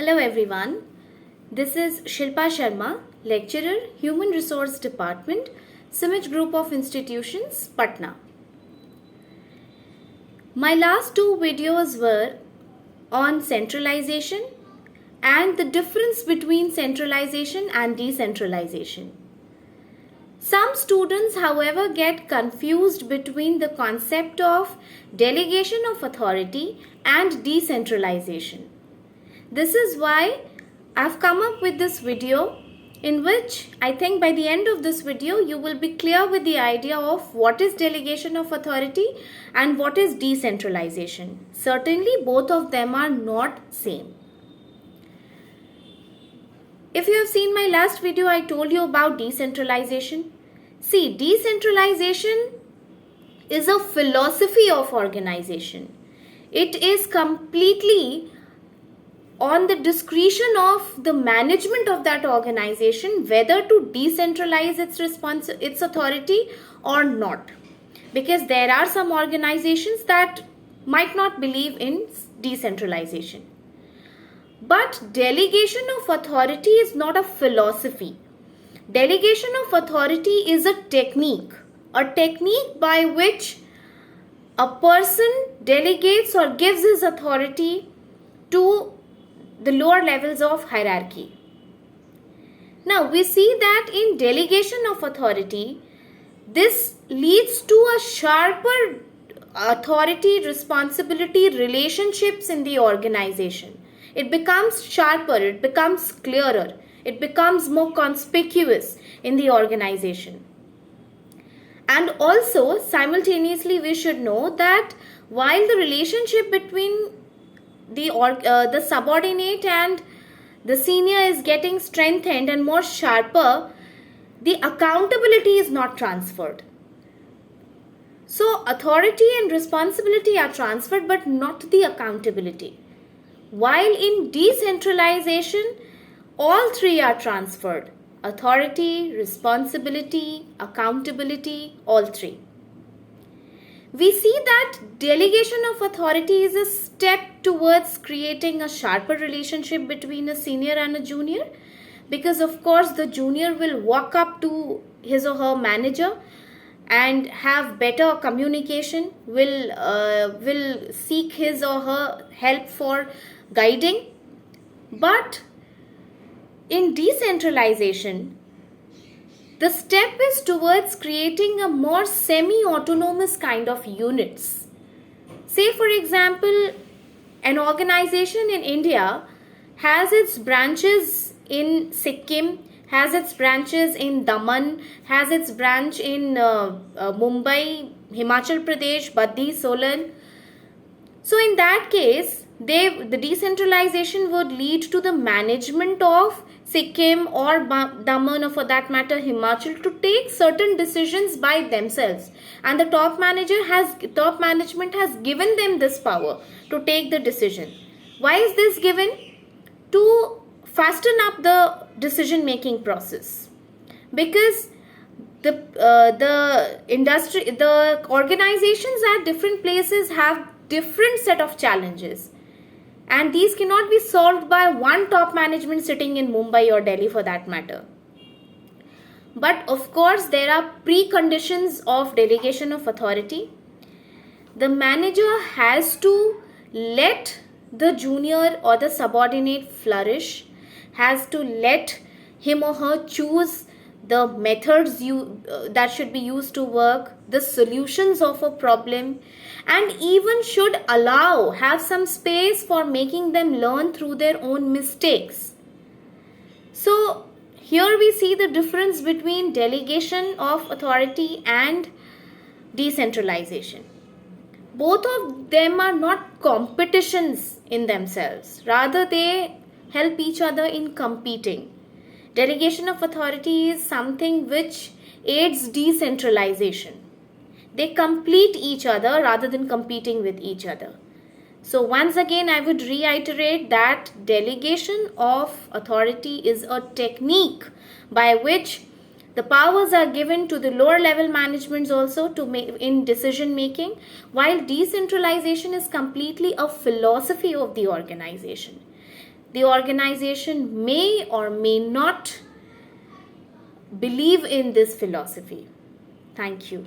Hello everyone, this is Shilpa Sharma, lecturer, Human Resource Department, Simaj Group of Institutions, Patna. My last two videos were on centralization and the difference between centralization and decentralization. Some students, however, get confused between the concept of delegation of authority and decentralization. This is why I've come up with this video in which I think by the end of this video you will be clear with the idea of what is delegation of authority and what is decentralization. Certainly both of them are not same. If you have seen my last video, I told you about decentralization. See, decentralization is a philosophy of organization. It is completely on the discretion of the management of that organization whether to decentralize its authority or not. Because there are some organizations that might not believe in decentralization. But delegation of authority is not a philosophy. Delegation of authority is a technique by which a person delegates or gives his authority to the lower levels of hierarchy. Now we see that in delegation of authority, this leads to a sharper authority responsibility relationships in the organization. It becomes sharper, it becomes clearer, it becomes more conspicuous in the organization. And also simultaneously we should know that while the relationship between the subordinate and the senior is getting strengthened and more sharper, the accountability is not transferred. So authority and responsibility are transferred but not the accountability. While in decentralization, all three are transferred. Authority, responsibility, accountability, all three. We see that delegation of authority is a step towards creating a sharper relationship between a senior and a junior, because of course the junior will walk up to his or her manager and have better communication, will seek his or her help for guiding. But in decentralization, the step is towards creating a more semi-autonomous kind of units. Say for example, an organization in India has its branches in Sikkim, has its branches in Daman, has its branch in Mumbai, Himachal Pradesh, Baddi, Solan. So in that case, the decentralization would lead to the management of Sikkim or Daman, or for that matter Himachal, to take certain decisions by themselves, and the top management has given them this power to take the decision. Why is this given? To fasten up the decision making process, because the organizations at different places have different set of challenges, and these cannot be solved by one top management sitting in Mumbai or Delhi for that matter. But of course, there are preconditions of delegation of authority. The manager has to let the junior or the subordinate flourish, has to let him or her choose the methods that should be used to work, the solutions of a problem, and even should have some space for making them learn through their own mistakes. So here we see the difference between delegation of authority and decentralization. Both of them are not competitions in themselves, rather they help each other in competing. Delegation of authority is something which aids decentralization. They complete each other rather than competing with each other. So once again, I would reiterate that delegation of authority is a technique by which the powers are given to the lower level managements also to make in decision making, while decentralization is completely a philosophy of the organization. The organization may or may not believe in this philosophy. Thank you.